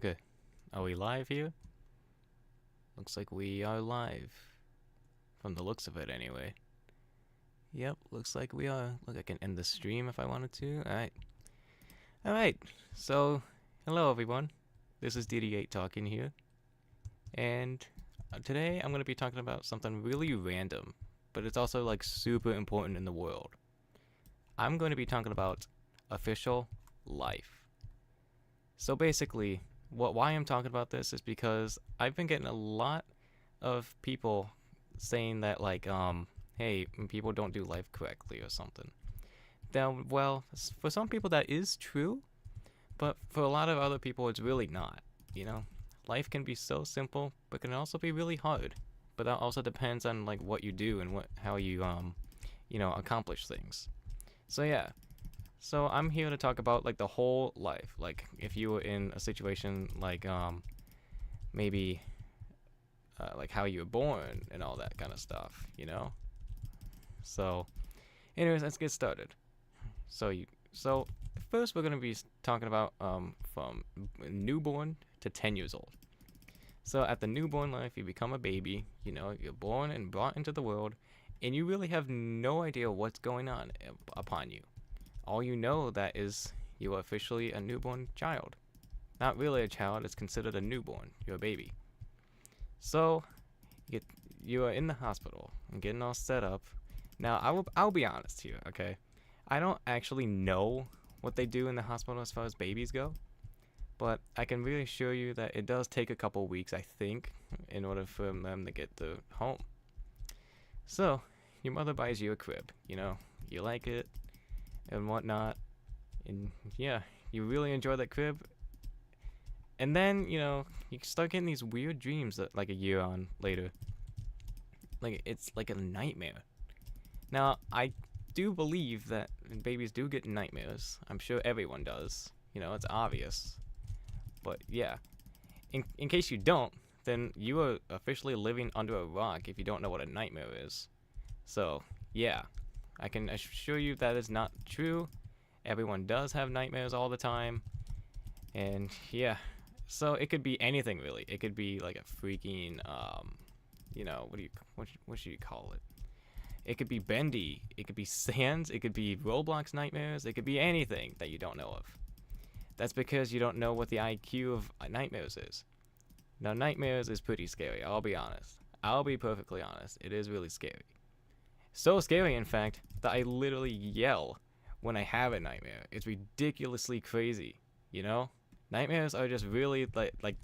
Okay, are we live here? Looks like we are live. From the looks of it, anyway. Yep, looks like we are. Look, I can end the stream if I wanted to. Alright. Alright, so, hello everyone. This is DD8 talking here. And today I'm going to be talking about something really random, but it's also like super important in the world. I'm going to be talking about official life. So basically, why I'm talking about this is because I've been getting a lot of people saying that like hey, people don't do life correctly or something. Now, well, for some people that is true, but for a lot of other people it's really not, you know? Life can be so simple, but can also be really hard. But that also depends on like what you do and how you accomplish things. So yeah. So I'm here to talk about like the whole life. Like if you were in a situation like maybe like how you were born and all that kind of stuff, you know? So anyways, let's get started. So first we're going to be talking about from newborn to 10 years old. So at the newborn life, you become a baby, you know, you're born and brought into the world, and you really have no idea what's going on upon you. All you know that is you are officially a newborn child. Not really a child, it's considered a newborn. You're a baby. So you are in the hospital and getting all set up. Now I'll be honest here, okay? I don't actually know what they do in the hospital as far as babies go, but I can really assure you that it does take a couple weeks, I think, in order for them to get to home. So your mother buys you a crib, you know, you like it and whatnot, and yeah, you really enjoy that crib. And then, you know, you start getting these weird dreams that like a year on later. Like it's like a nightmare. Now, I do believe that babies do get nightmares. I'm sure everyone does. You know, it's obvious. But yeah, in case you don't, then you are officially living under a rock if you don't know what a nightmare is. So, yeah, I can assure you that is not true. Everyone does have nightmares all the time. And yeah, so it could be anything really. It could be like a freaking, you know, what should you call it? It could be bendy. It could be sands. It could be Roblox nightmares. It could be anything that you don't know of. That's because you don't know what the IQ of nightmares is. Now, nightmares is pretty scary, I'll be honest. I'll be perfectly honest. It is really scary. So scary, in fact, that I literally yell when I have a nightmare. It's ridiculously crazy, you know? Nightmares are just really, like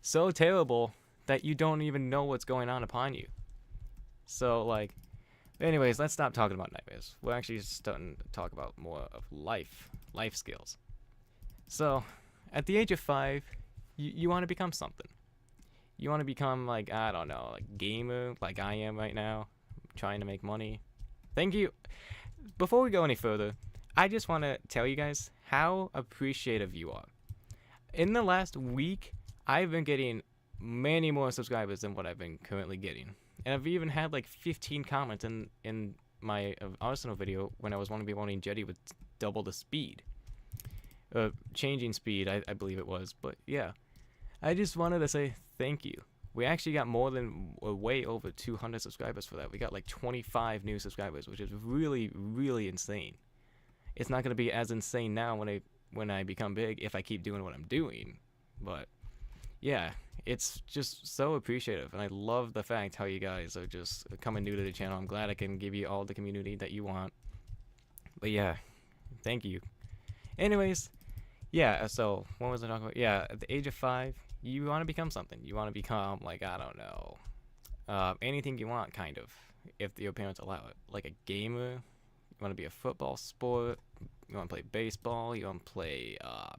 so terrible that you don't even know what's going on upon you. So, like, anyways, let's stop talking about nightmares. We're actually starting to talk about more of life skills. So, at the age of 5, you want to become something. You want to become, like, I don't know, like gamer, like I am right now, trying to make money. Thank you. Before we go any further, I just want to tell you guys how appreciative you are. In the last week, I've been getting many more subscribers than what I've been currently getting. And I've even had like 15 comments in my Arsenal video when I was wanting Jetty with double the speed. Changing speed, I believe it was. But yeah, I just wanted to say thank you. We actually got more than way over 200 subscribers for that. We got like 25 new subscribers, which is really, really insane. It's not going to be as insane now when I become big if I keep doing what I'm doing. But yeah, it's just so appreciative, and I love the fact how you guys are just coming new to the channel. I'm glad I can give you all the community that you want. But yeah, thank you. Anyways, yeah, so what was I talking about? Yeah, at the age of 5, you want to become something. You want to become, like, I don't know, anything you want, kind of, if your parents allow it. Like a gamer, you want to be a football sport, you want to play baseball, you want to play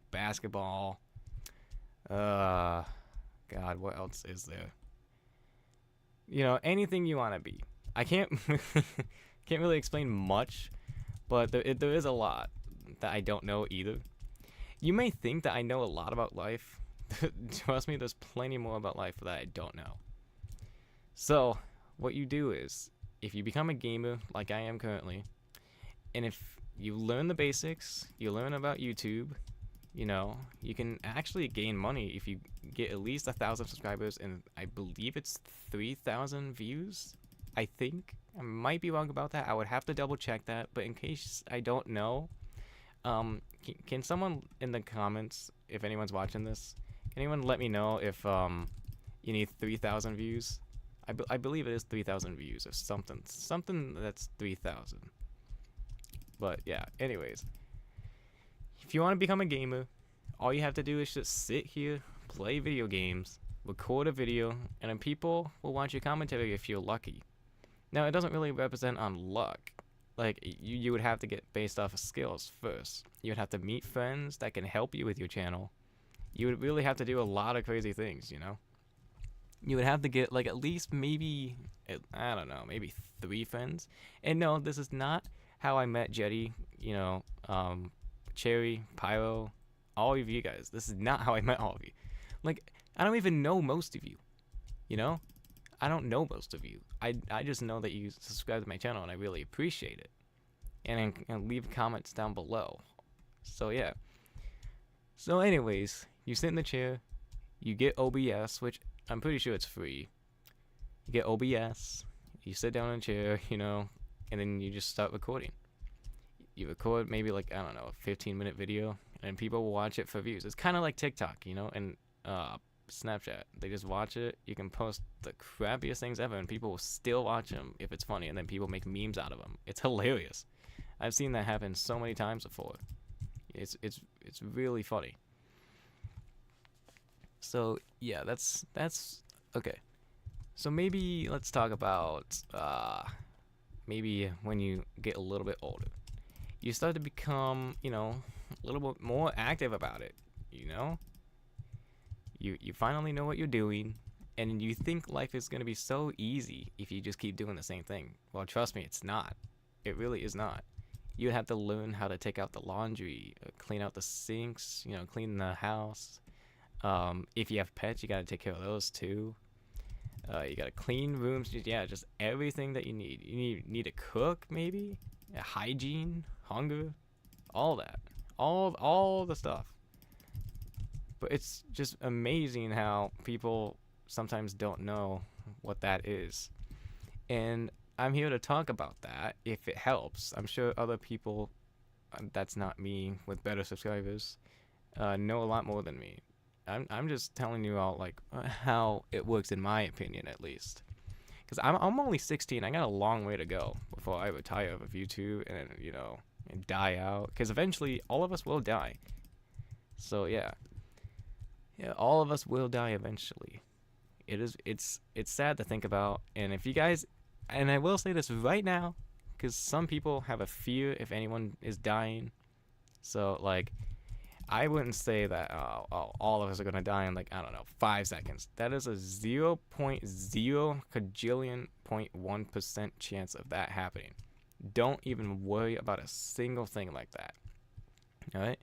basketball. God, what else is there? You know, anything you want to be. I can't can't really explain much, but there is a lot that I don't know either. You may think that I know a lot about life. Trust me, there's plenty more about life that I don't know. So, what you do is, if you become a gamer like I am currently, and if you learn the basics, you learn about YouTube, you know, you can actually gain money if you get at least 1,000 subscribers and I believe it's 3,000 views. I think I might be wrong about that. I would have to double check that, but in case I don't know, can someone in the comments, if anyone's watching this, can anyone let me know if you need 3,000 views? I believe it is 3,000 views or something that's 3,000. But yeah, anyways, if you want to become a gamer, all you have to do is just sit here, play video games, record a video, and then people will watch your commentary if you're lucky. Now, it doesn't really represent on luck. Like, you would have to get based off of skills first. You would have to meet friends that can help you with your channel. You would really have to do a lot of crazy things, you know? You would have to get, like, at least maybe, I don't know, maybe 3 friends. And no, this is not how I met Jetty, you know, Cherry, Pyro, all of you guys. This is not how I met all of you. Like, I don't even know most of you, you know? I don't know most of you. I just know that you subscribe to my channel and I really appreciate it. And leave comments down below. So yeah. So anyways, you sit in the chair, you get OBS, which I'm pretty sure it's free. You get OBS, you sit down in a chair, you know, and then you just start recording. You record maybe like, I don't know, a 15-minute video, and people will watch it for views. It's kind of like TikTok, you know, and Snapchat. They just watch it. You can post the crappiest things ever, and people will still watch them if it's funny, and then people make memes out of them. It's hilarious. I've seen that happen so many times before. It's really funny. So yeah, that's okay. So maybe let's talk about maybe when you get a little bit older, you start to become, you know, a little bit more active about it, you know? You finally know what you're doing, and you think life is going to be so easy if you just keep doing the same thing. Well, trust me, it's not. It really is not. You have to learn how to take out the laundry, clean out the sinks, you know, clean the house. If you have pets, you got to take care of those too. You got to clean rooms. Yeah, just everything that you need. You need to cook, maybe. Hygiene, hunger, all that. All the stuff. But it's just amazing how people sometimes don't know what that is. And I'm here to talk about that if it helps. I'm sure other people, that's not me, with better subscribers, know a lot more than me. I'm just telling you all, like, how it works in my opinion, at least. Because I'm only 16. I got a long way to go before I retire of YouTube and, you know, and die out. Because eventually, all of us will die. So, yeah. Yeah, all of us will die eventually. It's sad to think about. And if you guys, and I will say this right now, because some people have a fear if anyone is dying. So, like, I wouldn't say that all of us are going to die in, like, I don't know, 5 seconds. That is a 0.0 cajillion 0.1% chance of that happening. Don't even worry about a single thing like that. Alright?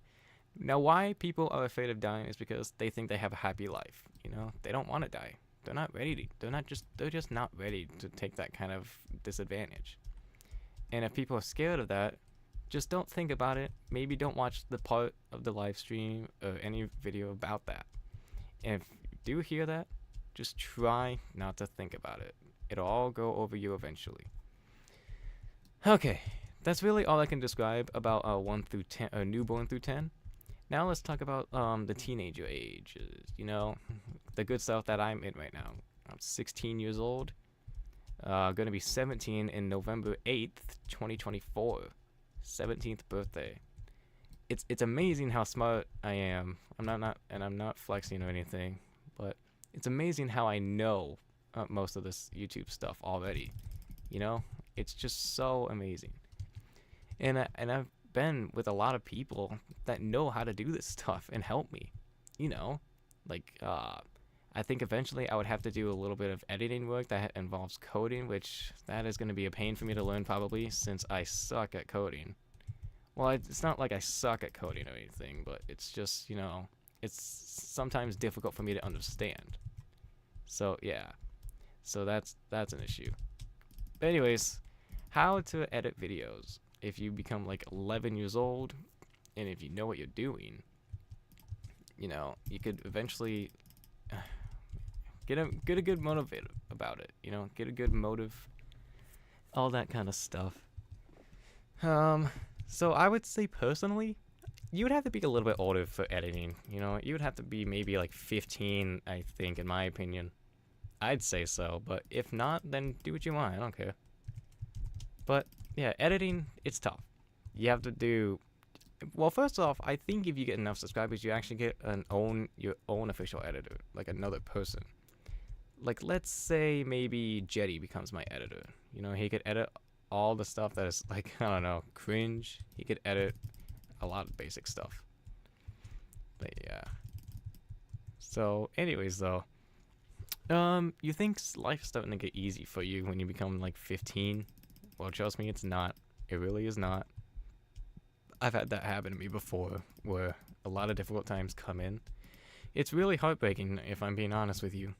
Now, why people are afraid of dying is because they think they have a happy life. You know, they don't want to die. They're not ready to. They're just not ready to take that kind of disadvantage. And if people are scared of that, just don't think about it. Maybe don't watch the part of the live stream or any video about that. And if you do hear that, just try not to think about it. It'll all go over you eventually. Okay, that's really all I can describe about 1 through 10, newborn through 10. Now let's talk about the teenager ages, you know, the good stuff that I'm in right now. I'm 16 years old, going to be 17 in November 8th, 2024, 17th birthday. It's amazing how smart I am. I'm not flexing or anything, but it's amazing how I know most of this YouTube stuff already, you know? It's just so amazing. And I've been with a lot of people that know how to do this stuff and help me, you know, like I think eventually I would have to do a little bit of editing work that involves coding, which that is going to be a pain for me to learn probably since I suck at coding. Well, it's not like I suck at coding or anything, but it's just, you know, it's sometimes difficult for me to understand. So yeah, so that's an issue. But anyways, how to edit videos. If you become like 11 years old, and if you know what you're doing, you know, you could eventually get a good motivate about it. You know, get a good motive, all that kind of stuff. So I would say personally, you would have to be a little bit older for editing. You know, you would have to be maybe like 15, I think, in my opinion. I'd say so, but if not, then do what you want. I don't care. But yeah, editing, it's tough. You have to do. Well, first off, I think if you get enough subscribers, you actually get your own official editor, like another person. Like, let's say maybe Jetty becomes my editor. You know, he could edit all the stuff that is like, I don't know, cringe. He could edit a lot of basic stuff. But yeah. So, anyways, though, you think life's starting to get easy for you when you become like 15? Well, trust me, it's not. It really is not. I've had that happen to me before, where a lot of difficult times come in. It's really heartbreaking, if I'm being honest with you.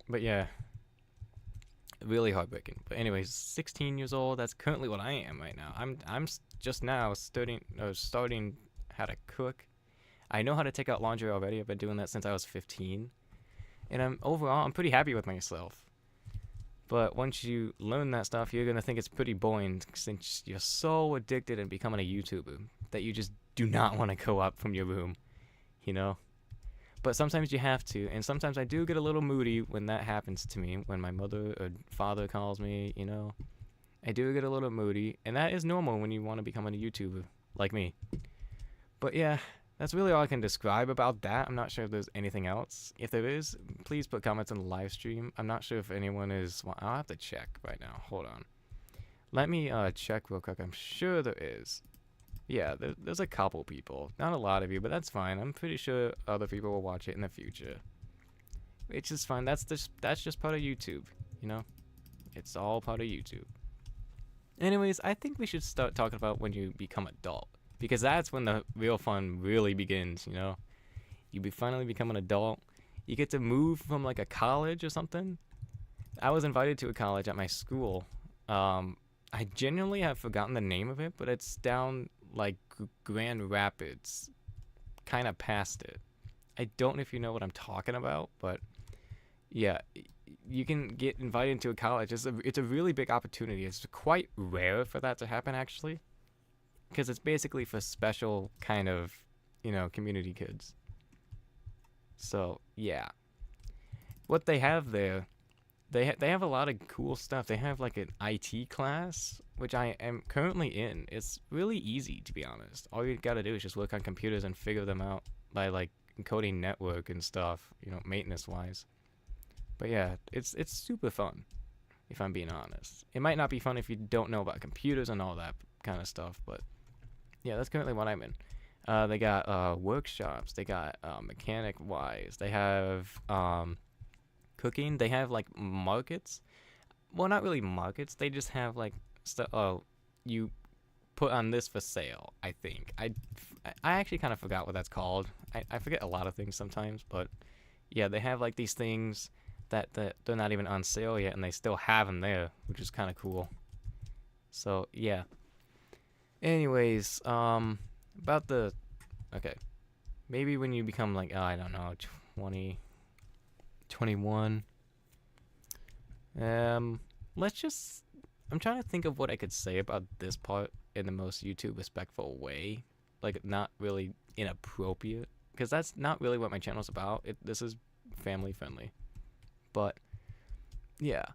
But yeah, really heartbreaking. But anyways, 16 years old. That's currently what I am right now. I'm just now starting how to cook. I know how to take out laundry already. I've been doing that since I was 15, and I'm pretty happy with myself. But once you learn that stuff, you're gonna think it's pretty boring since you're so addicted in becoming a YouTuber that you just do not want to go up from your room, you know? But sometimes you have to, and sometimes I do get a little moody when that happens to me, when my mother or father calls me, you know? I do get a little moody, and that is normal when you want to become a YouTuber, like me. But yeah, that's really all I can describe about that. I'm not sure if there's anything else. If there is, please put comments in the live stream. I'm not sure if anyone is. Well, I'll have to check right now. Hold on. Let me check real quick. I'm sure there is. Yeah, there's a couple people. Not a lot of you, but that's fine. I'm pretty sure other people will watch it in the future. Which is fine. That's just part of YouTube, you know? It's all part of YouTube. Anyways, I think we should start talking about when you become adult. Because that's when the real fun really begins, you know? Finally become an adult. You get to move from like a college or something. I was invited to a college at my school. I genuinely have forgotten the name of it, but it's down like Grand Rapids, kind of past it. I don't know if you know what I'm talking about, but yeah, you can get invited to a college. It's a really big opportunity. It's quite rare for that to happen, actually. Because it's basically for special kind of, you know, community kids. So, yeah. What they have there, they have a lot of cool stuff. They have like an IT class, which I am currently in. It's really easy, to be honest. All you gotta do is just work on computers and figure them out by like encoding network and stuff, you know, maintenance-wise. But yeah, it's super fun, if I'm being honest. It might not be fun if you don't know about computers and all that kind of stuff, but yeah, that's currently what I'm in. They got workshops. They got mechanic-wise. They have cooking. They have like markets. Well, not really markets. They just have like stuff. Oh, you put on this for sale. I think I actually kind of forgot what that's called. I forget a lot of things sometimes, but yeah, they have like these things that they're not even on sale yet, and they still have them there, which is kind of cool. So yeah. Anyways, about the, okay, maybe when you become like, I don't know, 20, 21, let's just, I'm trying to think of what I could say about this part in the most YouTube respectful way, like not really inappropriate, because that's not really what my channel's about. This is family friendly, but yeah,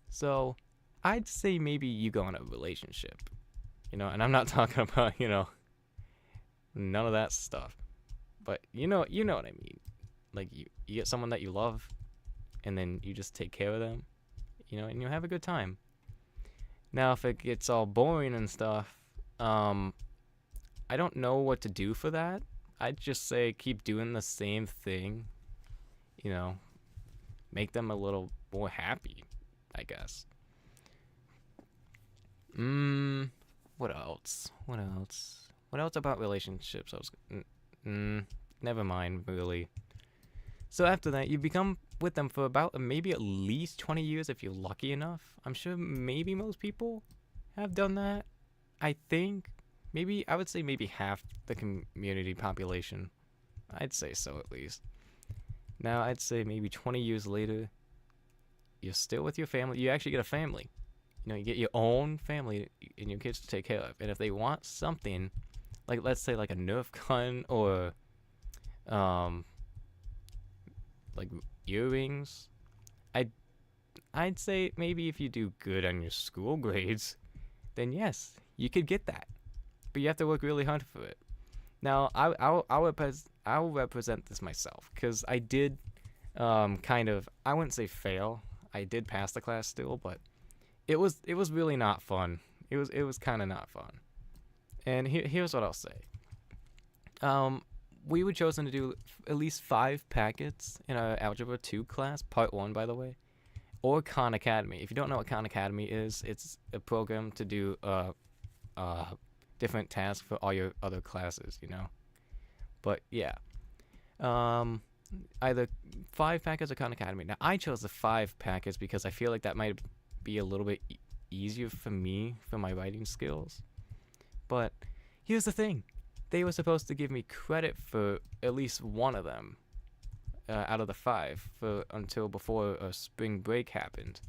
so I'd say maybe you go in a relationship. You know, and I'm not talking about, you know, none of that stuff. But you know what I mean. Like you get someone that you love, and then you just take care of them, you know, and you have a good time. Now, if it gets all boring and stuff, I don't know what to do for that. I'd just say keep doing the same thing, you know, make them a little more happy, I guess. What else? What else about relationships? Never mind, really. So after that, you become with them for about maybe at least 20 years if you're lucky enough. I'm sure maybe most people have done that. I think maybe I would say maybe half the community population I'd say so at least. Now, I'd say maybe 20 years later, you're still with your family. You actually get a family. You know, you get your own family and your kids to take care of. And if they want something, like let's say like a Nerf gun or um like earrings, I'd I'd say maybe if you do good on your school grades, then yes, you could get that. But you have to work really hard for it. Now, I'll represent this myself because I did kind of, I wouldn't say fail. I did pass the class still, but it was really not fun. It was kind of not fun. And here's what I'll say. Um, we were chosen to do at least 5 packets in our Algebra 2 class, Part 1, by the way, or Khan Academy. If you don't know what Khan Academy is, it's a program to do uh, different tasks for all your other classes, you know? But yeah. Um, Either 5 packets or Khan Academy. Now, I chose the 5 packets because I feel like that might be a little bit easier for me for my writing skills. But here's the thing. They were supposed to give me credit for at least one of them out of the 5 for until before spring break happened.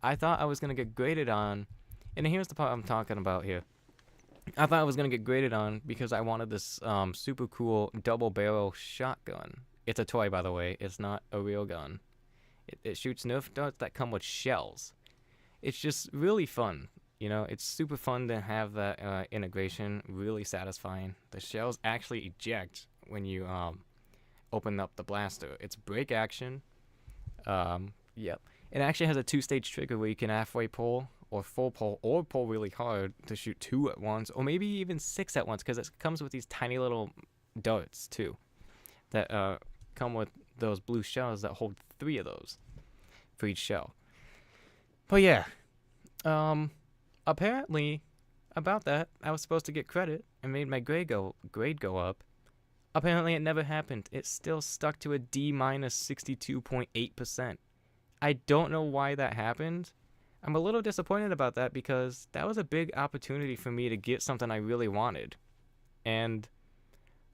I thought I was going to get graded on, and here's the part I'm talking about here. I thought I was going to get graded on because I wanted this super cool double barrel shotgun. It's a toy, by the way. It's not a real gun. It shoots Nerf darts that come with shells. It's just really fun. You know, it's super fun to have that integration, really satisfying. The shells actually eject when you open up the blaster. It's break action. Yep. It actually has a 2-stage trigger where you can halfway pull or full pull or pull really hard to shoot 2 at once or maybe even 6 at once because it comes with these tiny little darts too that come with those blue shells that hold 3 of those for each shell. But yeah, apparently about that I was supposed to get credit and made my grade go up. Apparently it never happened. It still stuck to a D minus 62.8%. I don't know why that happened. I'm a little disappointed about that because that was a big opportunity for me to get something I really wanted. And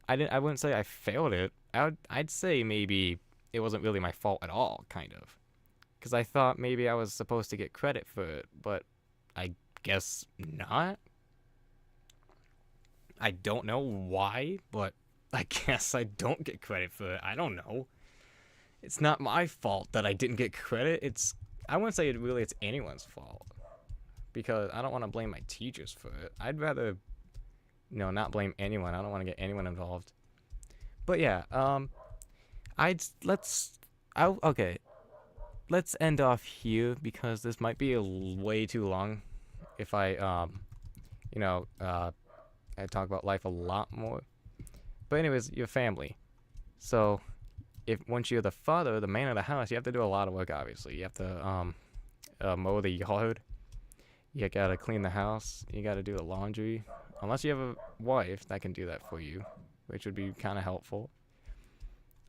I wouldn't say I failed it. I'd say maybe it wasn't really my fault at all, kind of. Because I thought maybe I was supposed to get credit for it, but I guess not. I don't know why, but I guess I don't get credit for it. I don't know. It's not my fault that I didn't get credit. I wouldn't say it's anyone's fault. Because I don't want to blame my teachers for it. I'd rather, not blame anyone. I don't want to get anyone involved. But yeah, okay. Let's end off here because this might be way too long if I I talk about life a lot more. But anyways, your family. So, once you're the father, the man of the house, you have to do a lot of work. Obviously, you have to mow the yard. You gotta clean the house. You gotta do the laundry. Unless you have a wife that can do that for you, which would be kind of helpful.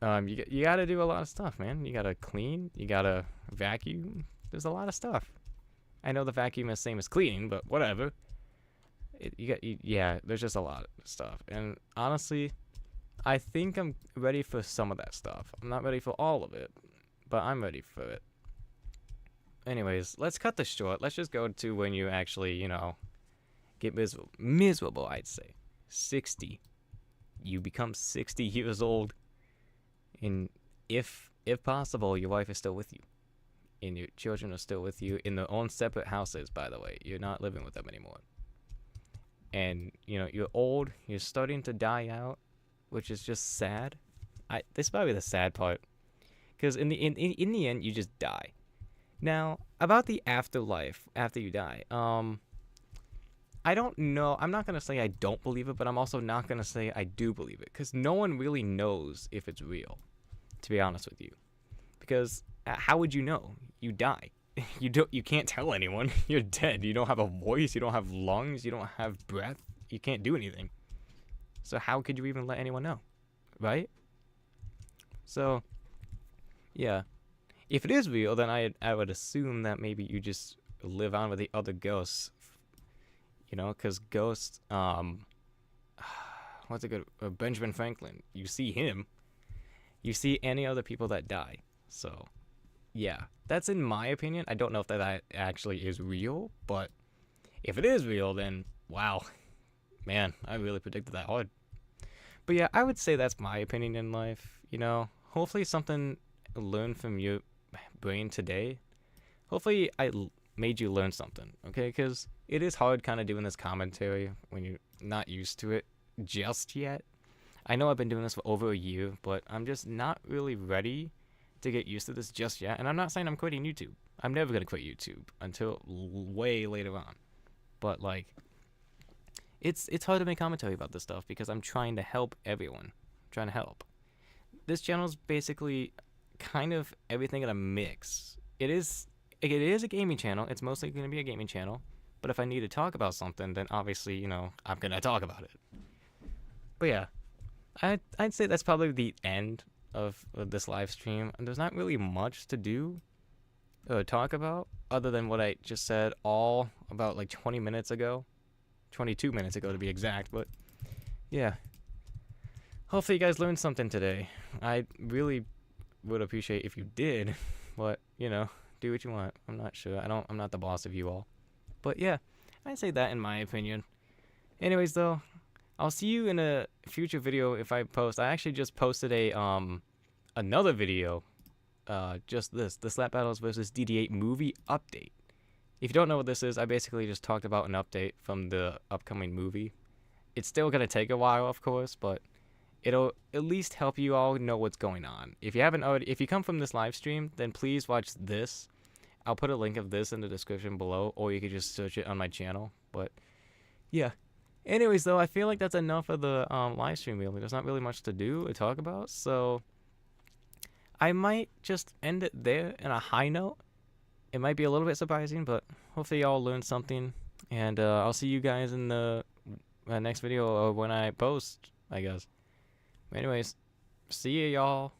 You gotta do a lot of stuff, man. You gotta clean. You gotta vacuum. There's a lot of stuff. I know the vacuum is the same as cleaning, but whatever. There's just a lot of stuff. And honestly, I think I'm ready for some of that stuff. I'm not ready for all of it, but I'm ready for it. Anyways, let's cut this short. Let's just go to when you actually, get miserable, I'd say. 60. You become 60 years old. And if possible, your wife is still with you. And your children are still with you in their own separate houses, by the way. You're not living with them anymore. And, you're old. You're starting to die out, which is just sad. This is probably the sad part. Because in the end, you just die. Now, about the afterlife, after you die, I don't know. I'm not going to say I don't believe it, but I'm also not going to say I do believe it. Because no one really knows if it's real, to be honest with you. Because how would you know? You die. You can't tell anyone. You're dead. You don't have a voice. You don't have lungs. You don't have breath. You can't do anything. So how could you even let anyone know? Right? So, yeah. If it is real, then I would assume that maybe you just live on with the other ghosts. Because ghosts, what's it good? Benjamin Franklin. You see him. You see any other people that die. So, yeah, that's in my opinion. I don't know if that actually is real, but if it is real, then wow, man, I really predicted that hard. But yeah, I would say that's my opinion in life. You know, hopefully something learned from your brain today. Hopefully made you learn something, okay? Because it is hard kind of doing this commentary when you're not used to it just yet. I know I've been doing this for over a year, but I'm just not really ready to get used to this just yet. And I'm not saying I'm quitting YouTube. I'm never going to quit YouTube until way later on. But, like, it's hard to make commentary about this stuff because I'm trying to help everyone. I'm trying to help. This channel's basically kind of everything in a mix. It is a gaming channel. It's mostly going to be a gaming channel. But if I need to talk about something, then obviously, you know, I'm going to talk about it. But yeah, I'd say that's probably the end of this live stream. And there's not really much to do or talk about other than what I just said all about like 20 minutes ago. 22 minutes ago to be exact. But yeah, hopefully you guys learned something today. I really would appreciate if you did. But, you know, do what you want. I'm not sure. I'm not the boss of you all. But yeah, I'd say that in my opinion. Anyways though, I'll see you in a future video if I post. I actually just posted a another video. Just the Slap Battles versus DD8 movie update. If you don't know what this is, I basically just talked about an update from the upcoming movie. It's still gonna take a while, of course, but it'll at least help you all know what's going on. If you haven't already, if you come from this live stream, then please watch this. I'll put a link of this in the description below, or you could just search it on my channel. But yeah. Anyways, though, I feel like that's enough of the live stream. Really, there's not really much to do or talk about, so I might just end it there in a high note. It might be a little bit surprising, but hopefully y'all learned something. And I'll see you guys in the next video or when I post, I guess. Anyways, see ya, y'all.